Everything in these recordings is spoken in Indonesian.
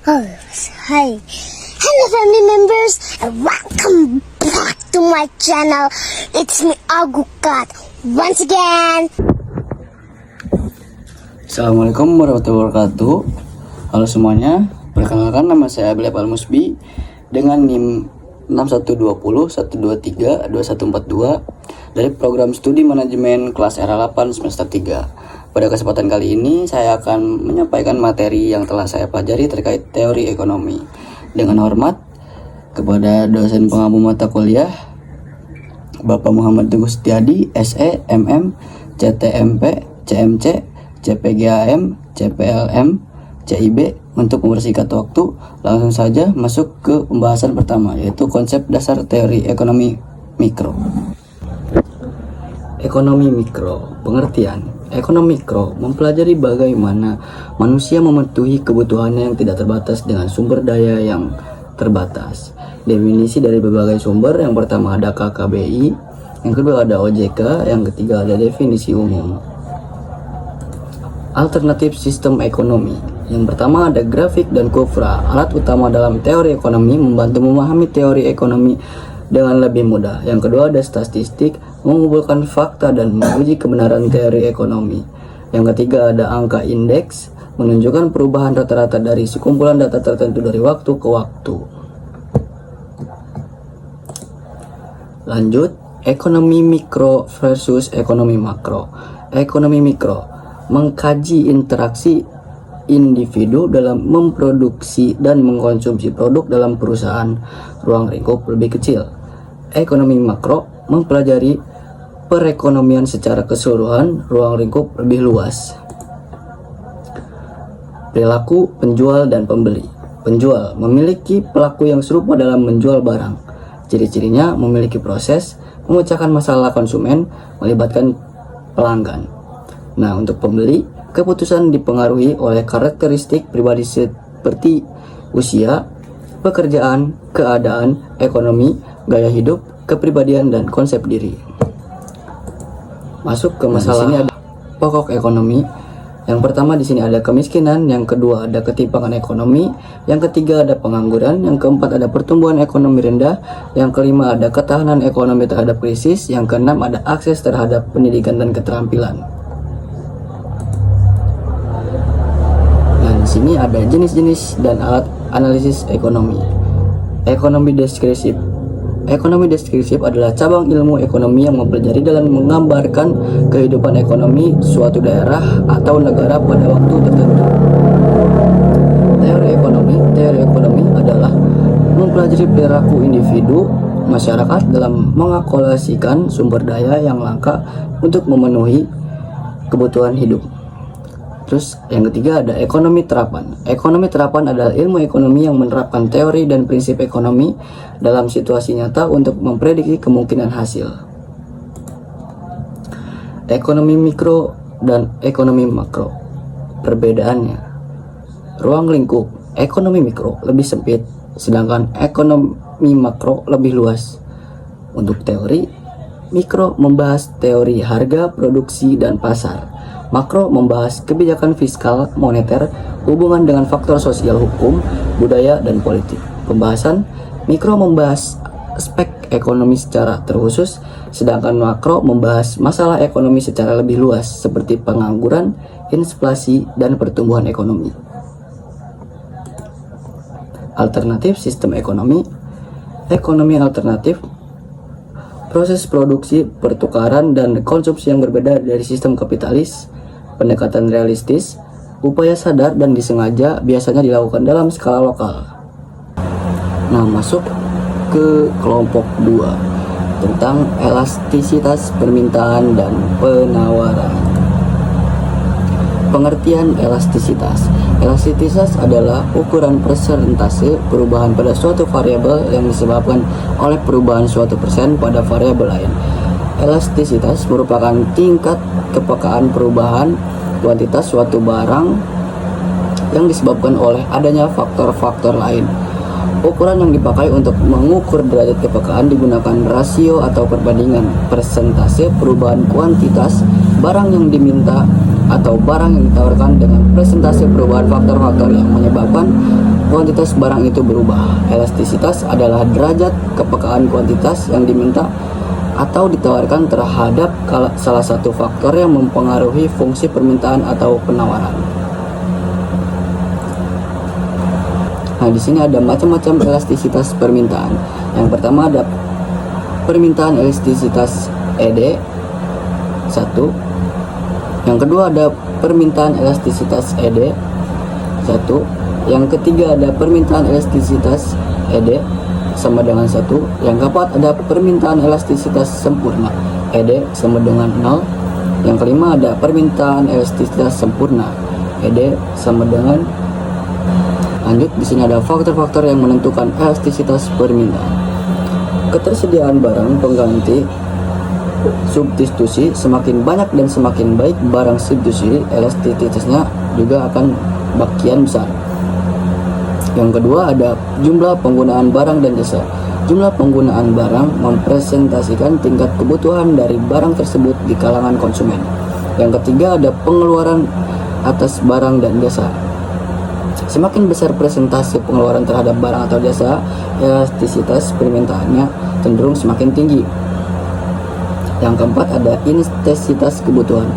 Oh, hi. Hello, family members, and welcome back to my channel. It's me, Agukat, once again. Assalamualaikum warahmatullahi wabarakatuh. Halo semuanya, perkenalkan nama saya Abil Al-Musbi dengan NIM 6120 123 2142 dari program studi manajemen kelas R8 semester 3. Pada kesempatan kali ini saya akan menyampaikan materi yang telah saya pelajari terkait teori ekonomi. Dengan hormat kepada dosen pengampu mata kuliah Bapak Muhammad Teguh Setiadi, SE, MM, CTMP, CMC, CPGAM, CPLM, CIB. Untuk mempersingkat waktu, langsung saja masuk ke pembahasan pertama, yaitu konsep dasar teori ekonomi mikro. Ekonomi mikro, pengertian. Ekonomi mikro mempelajari bagaimana manusia memenuhi kebutuhannya yang tidak terbatas dengan sumber daya yang terbatas. Definisi dari berbagai sumber, yang pertama ada KKBI, yang kedua ada OJK, yang ketiga ada definisi umum. Alternatif sistem ekonomi. Yang pertama ada grafik dan kufra, alat utama dalam teori ekonomi, membantu memahami teori ekonomi dengan lebih mudah. Yang kedua ada statistik, mengumpulkan fakta dan menguji kebenaran teori ekonomi. Yang ketiga ada angka indeks, menunjukkan perubahan rata-rata dari sekumpulan data tertentu dari waktu ke waktu. Lanjut, ekonomi mikro versus ekonomi makro. Ekonomi mikro mengkaji interaksi individu dalam memproduksi dan mengkonsumsi produk dalam perusahaan ruang lingkup lebih kecil. Ekonomi makro mempelajari perekonomian secara keseluruhan ruang lingkup lebih luas. Perilaku penjual dan pembeli. Penjual memiliki pelaku yang serupa dalam menjual barang. Ciri-cirinya memiliki proses, memecahkan masalah konsumen, melibatkan pelanggan. Nah, untuk pembeli, keputusan dipengaruhi oleh karakteristik pribadi seperti usia, pekerjaan, keadaan, ekonomi, gaya hidup, kepribadian, dan konsep diri. Masuk ke masalah. Di sini ada pokok ekonomi. Yang pertama di sini ada kemiskinan, yang kedua ada ketimpangan ekonomi, yang ketiga ada pengangguran, yang keempat ada pertumbuhan ekonomi rendah, yang kelima ada ketahanan ekonomi terhadap krisis, yang keenam ada akses terhadap pendidikan dan keterampilan. Di sini ada jenis-jenis dan alat analisis ekonomi. Ekonomi deskriptif. Ekonomi deskriptif adalah cabang ilmu ekonomi yang mempelajari dan menggambarkan kehidupan ekonomi suatu daerah atau negara pada waktu tertentu. Teori ekonomi adalah mempelajari perilaku individu masyarakat dalam mengakumulasikan sumber daya yang langka untuk memenuhi kebutuhan hidup. Terus yang ketiga ada ekonomi terapan. Ekonomi terapan adalah ilmu ekonomi yang menerapkan teori dan prinsip ekonomi dalam situasi nyata untuk memprediksi kemungkinan hasil. Ekonomi mikro dan ekonomi makro. Perbedaannya, ruang lingkup ekonomi mikro lebih sempit, sedangkan ekonomi makro lebih luas. Untuk teori, mikro membahas teori harga, produksi, dan pasar. Makro membahas kebijakan fiskal, moneter, hubungan dengan faktor sosial, hukum, budaya, dan politik. Pembahasan mikro membahas aspek ekonomi secara terkhusus, sedangkan makro membahas masalah ekonomi secara lebih luas seperti pengangguran, inflasi, dan pertumbuhan ekonomi. Alternatif sistem ekonomi. Ekonomi alternatif, proses produksi, pertukaran, dan konsumsi yang berbeda dari sistem kapitalis. Pendekatan realistis, upaya sadar dan disengaja biasanya dilakukan dalam skala lokal. Nah, masuk ke kelompok 2 tentang elastisitas permintaan dan penawaran. Pengertian elastisitas. Elastisitas adalah ukuran persentase perubahan pada suatu variabel yang disebabkan oleh perubahan suatu persen pada variabel lain. Elastisitas merupakan tingkat kepekaan perubahan kuantitas suatu barang yang disebabkan oleh adanya faktor-faktor lain. Ukuran yang dipakai untuk mengukur derajat kepekaan digunakan rasio atau perbandingan persentase perubahan kuantitas barang yang diminta atau barang yang ditawarkan dengan presentasi perubahan faktor-faktor yang menyebabkan kuantitas barang itu berubah. Elastisitas adalah derajat kepekaan kuantitas yang diminta atau ditawarkan terhadap salah satu faktor yang mempengaruhi fungsi permintaan atau penawaran. Nah, di sini ada macam-macam elastisitas permintaan. Yang pertama ada permintaan elastisitas ED 1. Yang kedua ada permintaan elastisitas ED 1. Yang ketiga ada permintaan elastisitas ED sama dengan 1. Yang keempat ada permintaan elastisitas sempurna ED sama dengan 0. Yang kelima ada permintaan elastisitas sempurna ED sama dengan. Lanjut, di sini ada faktor-faktor yang menentukan elastisitas permintaan. Ketersediaan barang pengganti substitusi, semakin banyak dan semakin baik barang substitusi, elastisitasnya juga akan bagian besar. Yang kedua ada jumlah penggunaan barang dan jasa. Jumlah penggunaan barang mempresentasikan tingkat kebutuhan dari barang tersebut di kalangan konsumen. Yang ketiga ada pengeluaran atas barang dan jasa. Semakin besar presentasi pengeluaran terhadap barang atau jasa, elastisitas permintaannya cenderung semakin tinggi. Yang keempat ada intensitas kebutuhan.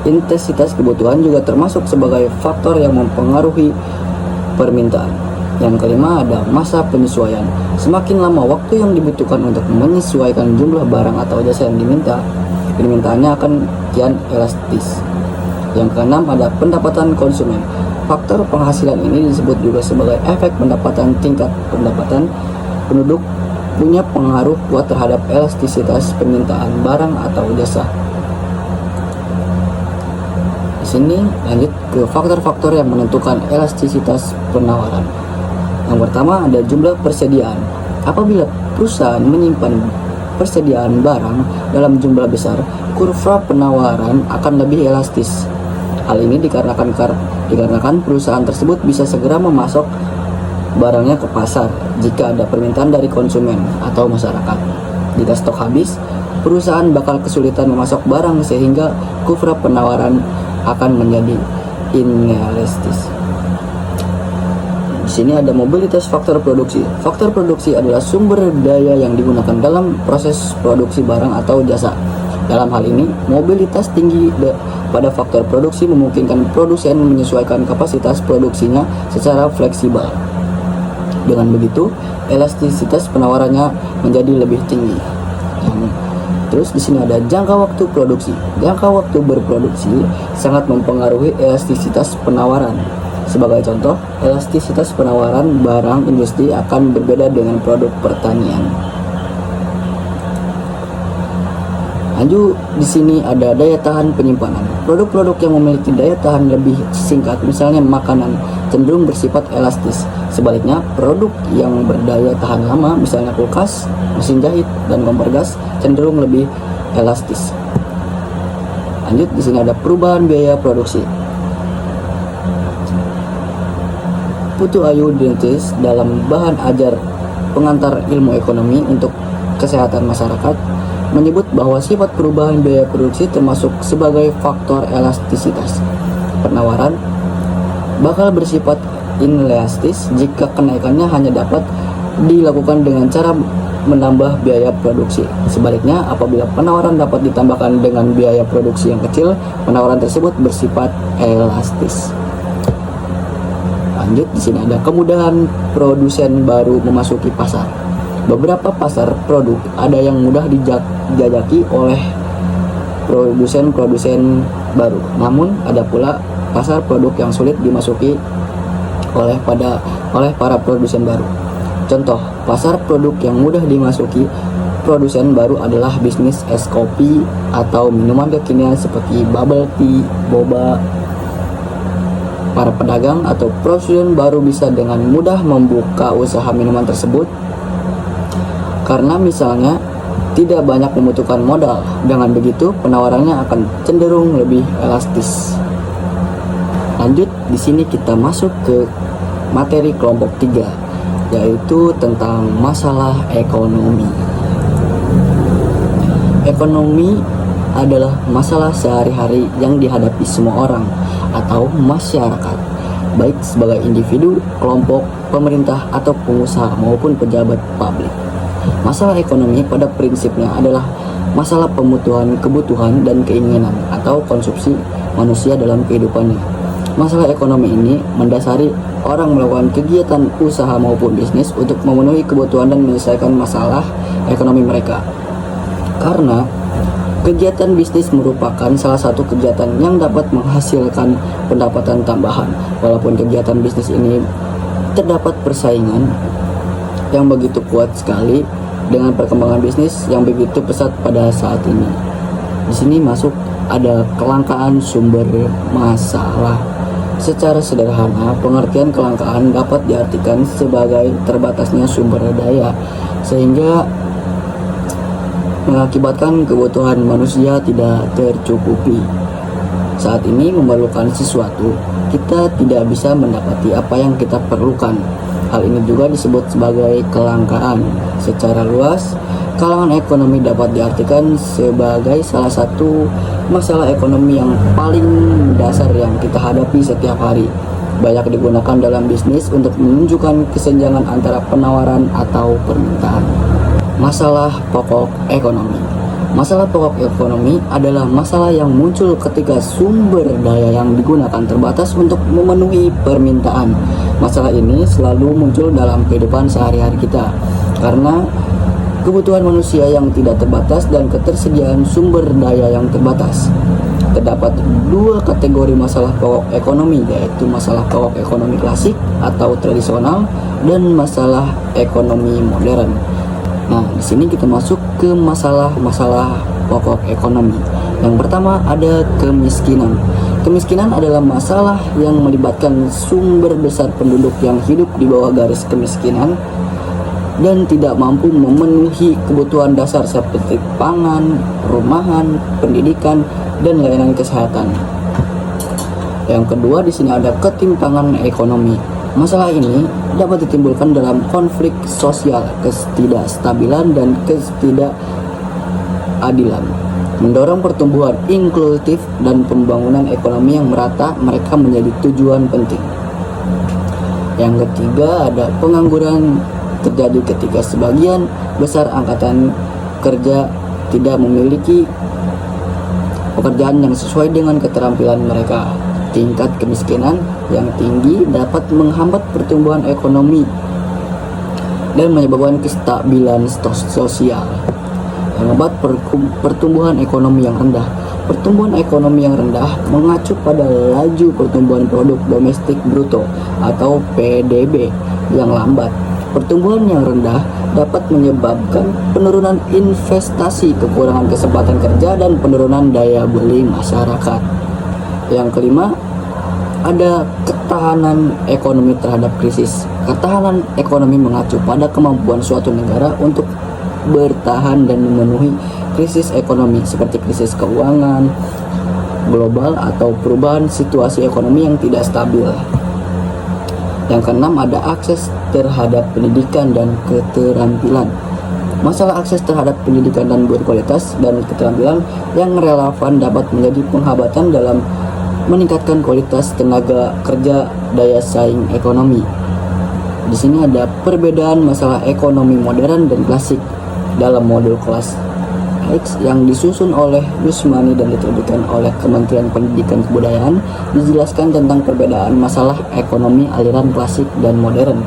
Intensitas kebutuhan juga termasuk sebagai faktor yang mempengaruhi permintaan. Yang kelima ada masa penyesuaian. Semakin lama waktu yang dibutuhkan untuk menyesuaikan jumlah barang atau jasa yang diminta, permintaannya akan kian elastis. Yang keenam ada pendapatan konsumen. Faktor penghasilan ini disebut juga sebagai efek pendapatan. Tingkat pendapatan penduduk punya pengaruh kuat terhadap elastisitas permintaan barang atau jasa. Di sini lanjut ke faktor-faktor yang menentukan elastisitas penawaran. Yang pertama ada jumlah persediaan. Apabila perusahaan menyimpan persediaan barang dalam jumlah besar, kurva penawaran akan lebih elastis. Hal ini dikarenakan perusahaan tersebut bisa segera memasok barangnya ke pasar jika ada permintaan dari konsumen atau masyarakat. Jika stok habis, perusahaan bakal kesulitan memasok barang sehingga kurva penawaran akan menjadi inelastis. Di sini ada mobilitas faktor produksi. Faktor produksi adalah sumber daya yang digunakan dalam proses produksi barang atau jasa. Dalam hal ini, mobilitas tinggi pada faktor produksi memungkinkan produsen menyesuaikan kapasitas produksinya secara fleksibel. Dengan begitu, elastisitas penawarannya menjadi lebih tinggi. Terus di sini ada jangka waktu produksi. Jangka waktu berproduksi sangat mempengaruhi elastisitas penawaran. Sebagai contoh, elastisitas penawaran barang industri akan berbeda dengan produk pertanian. Lanjut, di sini ada daya tahan penyimpanan. Produk-produk yang memiliki daya tahan lebih singkat, misalnya makanan, cenderung bersifat elastis. Sebaliknya, produk yang berdaya tahan lama, misalnya kulkas, mesin jahit, dan kompor gas, cenderung lebih elastis. Lanjut, di sini ada perubahan biaya produksi. Putu Ayu Dintes dalam bahan ajar pengantar ilmu ekonomi untuk kesehatan masyarakat menyebut bahwa sifat perubahan biaya produksi termasuk sebagai faktor elastisitas. Penawaran bakal bersifat inelastis jika kenaikannya hanya dapat dilakukan dengan cara menambah biaya produksi. Sebaliknya, apabila penawaran dapat ditambahkan dengan biaya produksi yang kecil, penawaran tersebut bersifat elastis. Lanjut, di sini ada kemudahan produsen baru memasuki pasar. Beberapa pasar produk ada yang mudah dijajaki oleh produsen-produsen baru. Namun ada pula pasar produk yang sulit dimasuki oleh para produsen baru. Contoh, pasar produk yang mudah dimasuki produsen baru adalah bisnis es kopi atau minuman kekinian seperti bubble tea, boba. Para pedagang atau produsen baru bisa dengan mudah membuka usaha minuman tersebut karena misalnya tidak banyak membutuhkan modal. Dengan begitu, penawarannya akan cenderung lebih elastis. Lanjut, di sini kita masuk ke materi kelompok 3, yaitu tentang masalah ekonomi. Ekonomi adalah masalah sehari-hari yang dihadapi semua orang atau masyarakat, baik sebagai individu, kelompok, pemerintah, atau pengusaha maupun pejabat publik. Masalah ekonomi pada prinsipnya adalah masalah pemenuhan kebutuhan dan keinginan atau konsumsi manusia dalam kehidupannya. Masalah ekonomi ini mendasari orang melakukan kegiatan usaha maupun bisnis untuk memenuhi kebutuhan dan menyelesaikan masalah ekonomi mereka. Karena kegiatan bisnis merupakan salah satu kegiatan yang dapat menghasilkan pendapatan tambahan. Walaupun kegiatan bisnis ini terdapat persaingan yang begitu kuat sekali dengan perkembangan bisnis yang begitu pesat pada saat ini. Di sini masuk ada kelangkaan sumber masalah. Secara sederhana, pengertian kelangkaan dapat diartikan sebagai terbatasnya sumber daya sehingga mengakibatkan kebutuhan manusia tidak tercukupi. Saat ini memerlukan sesuatu, kita tidak bisa mendapati apa yang kita perlukan. Hal ini juga disebut sebagai kelangkaan. Secara luas, kalangan ekonomi dapat diartikan sebagai salah satu masalah ekonomi yang paling dasar yang kita hadapi setiap hari. Banyak digunakan dalam bisnis untuk menunjukkan kesenjangan antara penawaran atau permintaan. Masalah pokok ekonomi. Masalah pokok ekonomi adalah masalah yang muncul ketika sumber daya yang digunakan terbatas untuk memenuhi permintaan. Masalah ini selalu muncul dalam kehidupan sehari-hari kita karena kebutuhan manusia yang tidak terbatas dan ketersediaan sumber daya yang terbatas. Terdapat dua kategori masalah pokok ekonomi, yaitu masalah pokok ekonomi klasik atau tradisional dan masalah ekonomi modern. Nah, di sini kita masuk ke masalah-masalah pokok ekonomi. Yang pertama ada kemiskinan. Kemiskinan adalah masalah yang melibatkan sumber besar penduduk yang hidup di bawah garis kemiskinan dan tidak mampu memenuhi kebutuhan dasar seperti pangan, perumahan, pendidikan, dan layanan kesehatan. Yang kedua di sini ada ketimpangan ekonomi. Masalah ini dapat ditimbulkan dalam konflik sosial, ketidakstabilan, dan ketidakadilan. Mendorong pertumbuhan inklusif dan pembangunan ekonomi yang merata mereka menjadi tujuan penting. Yang ketiga ada pengangguran terjadi ketika sebagian besar angkatan kerja tidak memiliki pekerjaan yang sesuai dengan keterampilan mereka. Tingkat kemiskinan yang tinggi dapat menghambat pertumbuhan ekonomi dan menyebabkan kestabilan sosial. Yang keempat, pertumbuhan ekonomi yang rendah. Pertumbuhan ekonomi yang rendah mengacu pada laju pertumbuhan produk domestik bruto atau PDB yang lambat. Pertumbuhan yang rendah dapat menyebabkan penurunan investasi, kekurangan kesempatan kerja, dan penurunan daya beli masyarakat. Yang kelima, ada ketahanan ekonomi terhadap krisis. Ketahanan ekonomi mengacu pada kemampuan suatu negara untuk bertahan dan memenuhi krisis ekonomi seperti krisis keuangan global atau perubahan situasi ekonomi yang tidak stabil. Yang keenam ada akses terhadap pendidikan dan keterampilan. Masalah akses terhadap pendidikan dan berkualitas dan keterampilan yang relevan dapat menjadi penghambatan dalam meningkatkan kualitas tenaga kerja daya saing ekonomi. Di sini ada perbedaan masalah ekonomi modern dan klasik dalam modul kelas X yang disusun oleh Yusmani dan diterbitkan oleh Kementerian Pendidikan Kebudayaan. Dijelaskan tentang perbedaan masalah ekonomi aliran klasik dan modern.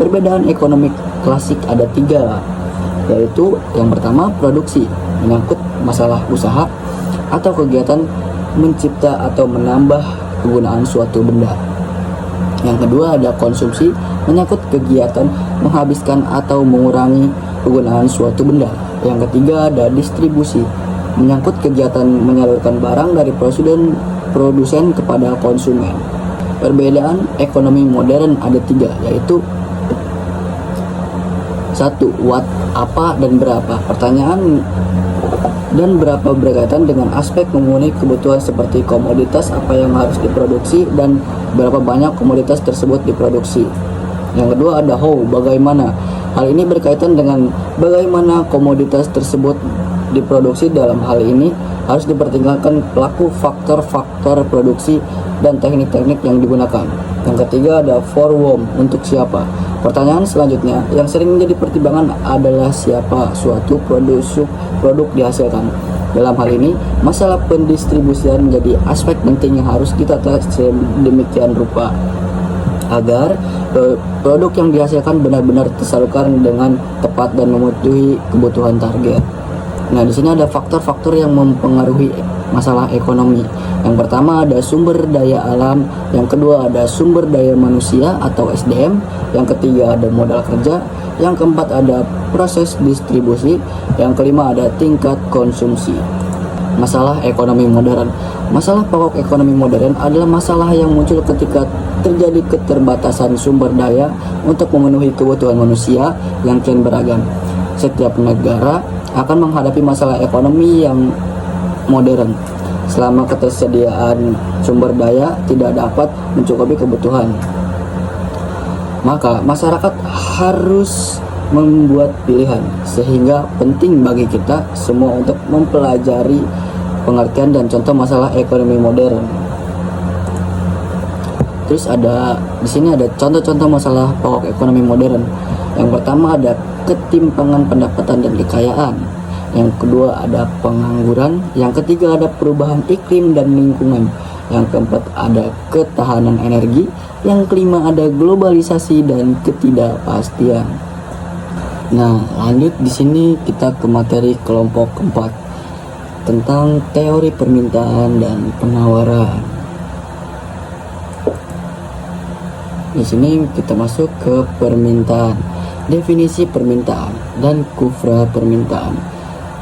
Perbedaan ekonomi klasik ada tiga, yaitu yang pertama produksi, menyangkut masalah usaha atau kegiatan mencipta atau menambah penggunaan suatu benda. Yang kedua ada konsumsi, menyangkut kegiatan menghabiskan atau mengurangi penggunaan suatu benda. Yang ketiga ada distribusi, menyangkut kegiatan menyalurkan barang dari produsen kepada konsumen. Perbedaan ekonomi modern ada tiga, yaitu satu, what, apa, dan berapa. Pertanyaan dan berapa berkaitan dengan aspek memenuhi kebutuhan seperti komoditas apa yang harus diproduksi dan berapa banyak komoditas tersebut diproduksi. Yang kedua ada how, bagaimana. Hal ini berkaitan dengan bagaimana komoditas tersebut diproduksi. Dalam hal ini harus dipertimbangkan pelaku, faktor-faktor produksi, dan teknik-teknik yang digunakan. Yang ketiga ada for whom, untuk siapa. Pertanyaan selanjutnya yang sering menjadi pertimbangan adalah siapa suatu produk dihasilkan. Dalam hal ini, masalah pendistribusian menjadi aspek penting yang harus ditata sedemikian rupa agar produk yang dihasilkan benar-benar tersalurkan dengan tepat dan memenuhi kebutuhan target. Nah, di sini ada faktor-faktor yang mempengaruhi masalah ekonomi. Yang pertama ada sumber daya alam, yang kedua ada sumber daya manusia atau SDM, yang ketiga ada modal kerja, yang keempat ada proses distribusi, yang kelima ada tingkat konsumsi. Masalah ekonomi modern. Masalah pokok ekonomi modern adalah masalah yang muncul ketika terjadi keterbatasan sumber daya untuk memenuhi kebutuhan manusia yang kian beragam. Setiap negara akan menghadapi masalah ekonomi yang modern selama ketersediaan sumber daya tidak dapat mencukupi kebutuhan. Maka masyarakat harus membuat pilihan, sehingga penting bagi kita semua untuk mempelajari pengertian dan contoh masalah ekonomi modern. Terus di sini ada contoh-contoh masalah pokok ekonomi modern. Yang pertama ada ketimpangan pendapatan dan kekayaan. Yang kedua ada pengangguran. Yang ketiga ada perubahan iklim dan lingkungan. Yang keempat ada ketahanan energi. Yang kelima ada globalisasi dan ketidakpastian. Nah, lanjut di sini kita ke materi kelompok keempat tentang teori permintaan dan penawaran. Di sini kita masuk ke permintaan, definisi permintaan dan kufra permintaan.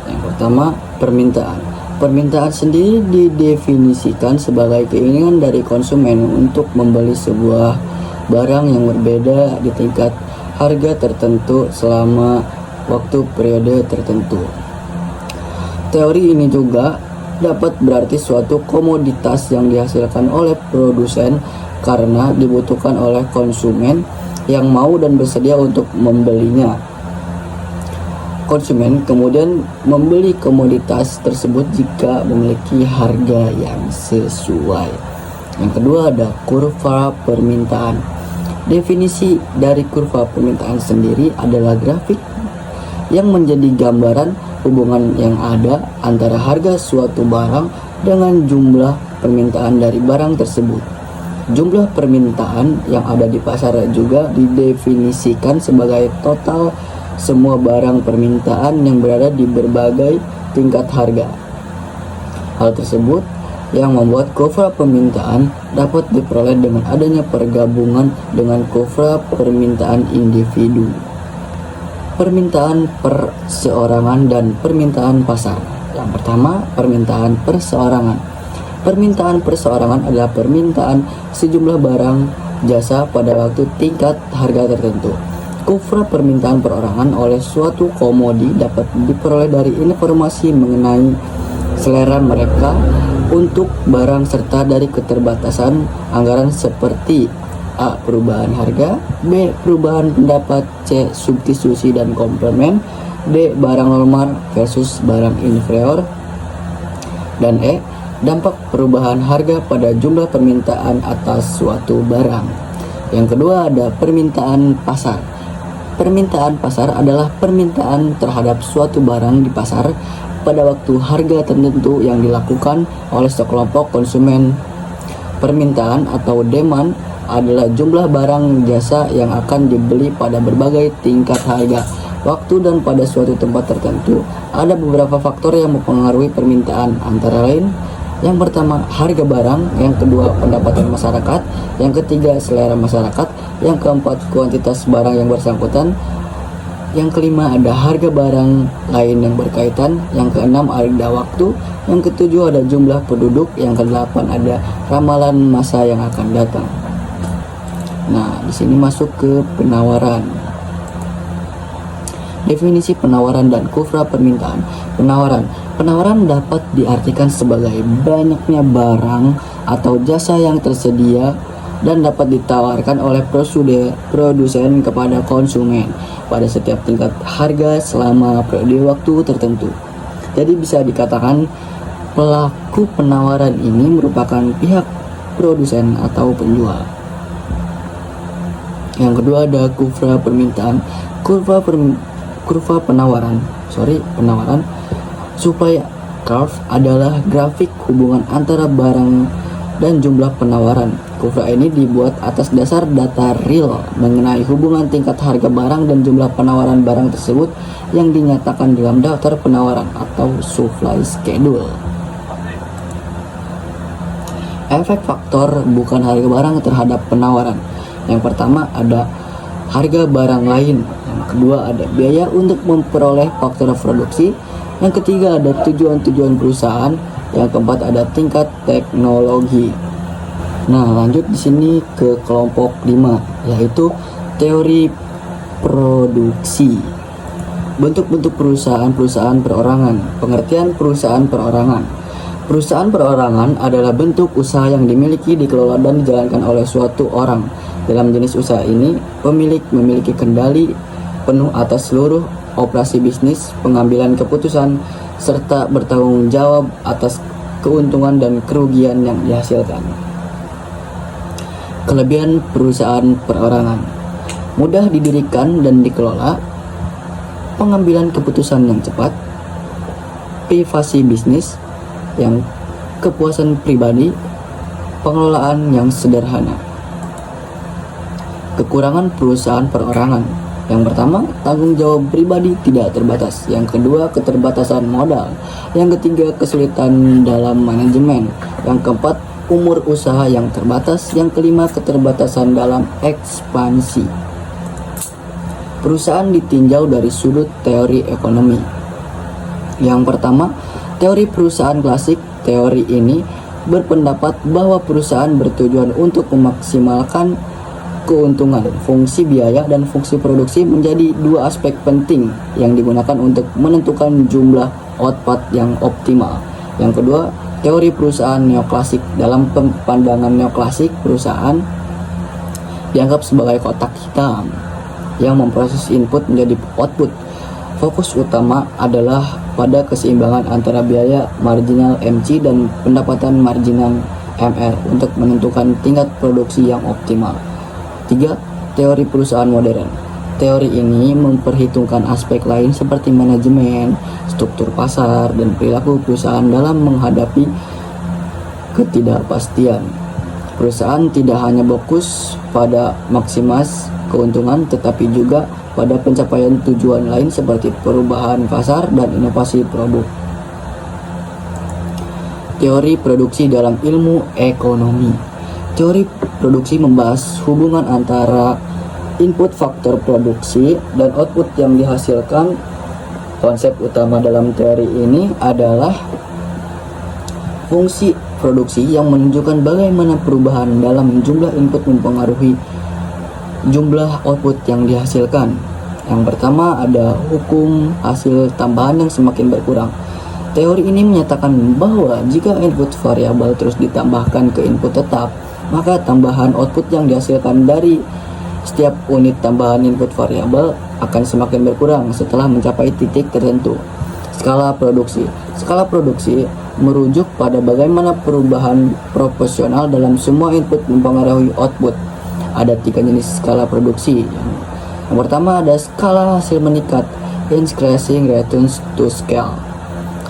Yang pertama, permintaan. Permintaan sendiri didefinisikan sebagai keinginan dari konsumen untuk membeli sebuah barang yang berbeda di tingkat harga tertentu selama waktu periode tertentu. Teori ini juga dapat berarti suatu komoditas yang dihasilkan oleh produsen karena dibutuhkan oleh konsumen yang mau dan bersedia untuk membelinya. Konsumen kemudian membeli komoditas tersebut jika memiliki harga yang sesuai. Yang kedua ada kurva permintaan. Definisi dari kurva permintaan sendiri adalah grafik yang menjadi gambaran hubungan yang ada antara harga suatu barang dengan jumlah permintaan dari barang tersebut. Jumlah permintaan yang ada di pasar juga didefinisikan sebagai total semua barang permintaan yang berada di berbagai tingkat harga. Hal tersebut yang membuat kurva permintaan dapat diperoleh dengan adanya pergabungan dengan kurva permintaan individu, permintaan perseorangan, dan permintaan pasar. Yang pertama, permintaan perseorangan. Permintaan perseorangan adalah permintaan sejumlah barang jasa pada waktu tingkat harga tertentu. Kurva permintaan perorangan oleh suatu komodi dapat diperoleh dari informasi mengenai selera mereka untuk barang serta dari keterbatasan anggaran seperti A. Perubahan harga, B. Perubahan pendapat, C. Substitusi dan komplement, D. Barang normal versus barang inferior, dan E. Dampak perubahan harga pada jumlah permintaan atas suatu barang. Yang kedua ada permintaan pasar. Permintaan pasar adalah permintaan terhadap suatu barang di pasar pada waktu harga tertentu yang dilakukan oleh sekelompok konsumen. Permintaan atau demand adalah jumlah barang jasa yang akan dibeli pada berbagai tingkat harga, waktu, dan pada suatu tempat tertentu. Ada beberapa faktor yang mempengaruhi permintaan, antara lain: yang pertama, harga barang; yang kedua, pendapatan masyarakat; yang ketiga, selera masyarakat; yang keempat, kuantitas barang yang bersangkutan; yang kelima, ada harga barang lain yang berkaitan; yang keenam, ada waktu; yang ketujuh, ada jumlah penduduk; yang kedelapan, ada ramalan masa yang akan datang. Nah, di sini masuk ke penawaran. Definisi penawaran dan kurva permintaan. Penawaran dapat diartikan sebagai banyaknya barang atau jasa yang tersedia dan dapat ditawarkan oleh produsen kepada konsumen pada setiap tingkat harga selama periode waktu tertentu. Jadi bisa dikatakan pelaku penawaran ini merupakan pihak produsen atau penjual. Yang kedua ada kurva permintaan. Kurva penawaran. Supply curve adalah grafik hubungan antara barang dan jumlah penawaran. Kurva ini dibuat atas dasar data real mengenai hubungan tingkat harga barang dan jumlah penawaran barang tersebut yang dinyatakan dalam daftar penawaran atau supply schedule. Efek faktor bukan harga barang terhadap penawaran. Yang pertama ada harga barang lain. Yang kedua ada biaya untuk memperoleh faktor produksi. Yang ketiga ada tujuan-tujuan perusahaan. Yang keempat ada tingkat teknologi. Nah, lanjut di sini ke kelompok 5, yaitu teori produksi. Bentuk-bentuk perusahaan perorangan. Pengertian perusahaan perorangan. Perusahaan perorangan adalah bentuk usaha yang dimiliki, dikelola, dan dijalankan oleh suatu orang. Dalam jenis usaha ini, pemilik memiliki kendali penuh atas seluruh operasi bisnis, pengambilan keputusan, serta bertanggung jawab atas keuntungan dan kerugian yang dihasilkan. Kelebihan perusahaan perorangan: mudah didirikan dan dikelola, pengambilan keputusan yang cepat, privasi bisnis, yang kepuasan pribadi, pengelolaan yang sederhana. Kekurangan perusahaan perorangan: yang pertama, tanggung jawab pribadi tidak terbatas. Yang kedua, keterbatasan modal. Yang ketiga, kesulitan dalam manajemen. Yang keempat, umur usaha yang terbatas. Yang kelima, keterbatasan dalam ekspansi. Perusahaan ditinjau dari sudut teori ekonomi. Yang pertama, teori perusahaan klasik. Teori ini berpendapat bahwa perusahaan bertujuan untuk memaksimalkan keuntungan. Fungsi biaya dan fungsi produksi menjadi dua aspek penting yang digunakan untuk menentukan jumlah output yang optimal. Yang kedua, teori perusahaan neoklasik. Dalam pandangan neoklasik, perusahaan dianggap sebagai kotak hitam yang memproses input menjadi output. Fokus utama adalah pada keseimbangan antara biaya marginal MC dan pendapatan marginal MR untuk menentukan tingkat produksi yang optimal. 3. Teori perusahaan modern. Teori ini memperhitungkan aspek lain seperti manajemen, struktur pasar, dan perilaku perusahaan dalam menghadapi ketidakpastian. Perusahaan tidak hanya fokus pada maksimas keuntungan, tetapi juga pada pencapaian tujuan lain seperti perubahan pasar dan inovasi produk. Teori produksi dalam ilmu ekonomi. Teori produksi membahas hubungan antara input faktor produksi dan output yang dihasilkan. Konsep utama dalam teori ini adalah fungsi produksi yang menunjukkan bagaimana perubahan dalam jumlah input mempengaruhi jumlah output yang dihasilkan. Yang pertama ada hukum hasil tambahan yang semakin berkurang. Teori ini menyatakan bahwa jika input variabel terus ditambahkan ke input tetap, maka tambahan output yang dihasilkan dari setiap unit tambahan input variabel akan semakin berkurang setelah mencapai titik tertentu. Skala produksi. Skala produksi merujuk pada bagaimana perubahan proporsional dalam semua input mempengaruhi output. Ada 3 jenis skala produksi. Yang pertama ada skala hasil meningkat, increasing returns to scale.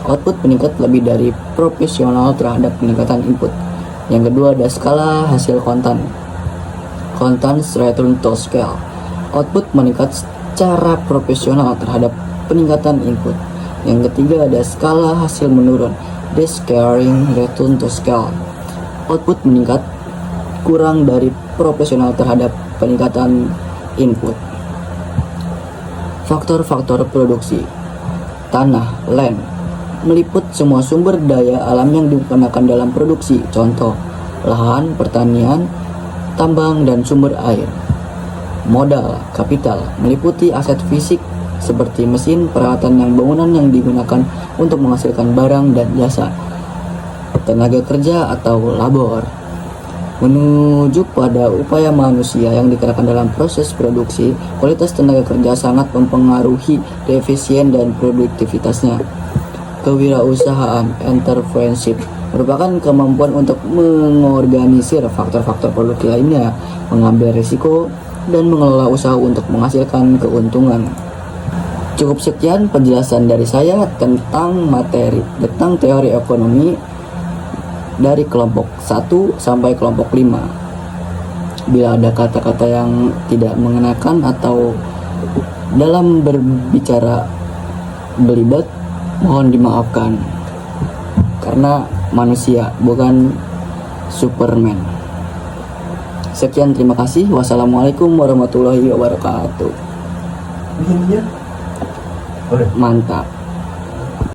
Output meningkat lebih dari proporsional terhadap peningkatan input. Yang kedua ada skala hasil kontan, constants return to scale. Output meningkat secara proporsional terhadap peningkatan input. Yang ketiga ada skala hasil menurun, decreasing return to scale. Output meningkat kurang dari proporsional terhadap peningkatan input. Faktor-faktor produksi. Tanah, land, meliput semua sumber daya alam yang digunakan dalam produksi. Contoh, lahan, pertanian, tambang, dan sumber air. Modal, kapital, meliputi aset fisik seperti mesin, peralatan, yang bangunan yang digunakan untuk menghasilkan barang dan jasa. Tenaga kerja atau labor, menuju pada upaya manusia yang dikerahkan dalam proses produksi. Kualitas tenaga kerja sangat mempengaruhi efisien dan produktivitasnya. Kewirausahaan entrepreneurship merupakan kemampuan untuk mengorganisir faktor-faktor produksi lainnya, mengambil risiko, dan mengelola usaha untuk menghasilkan keuntungan. Cukup sekian penjelasan dari saya tentang teori ekonomi dari kelompok 1 sampai kelompok 5. Bila ada kata-kata yang tidak mengenakan atau dalam berbicara belibet, mohon dimaafkan. Karena manusia bukan Superman. Sekian, terima kasih. Wassalamualaikum warahmatullahi wabarakatuh. Mantap.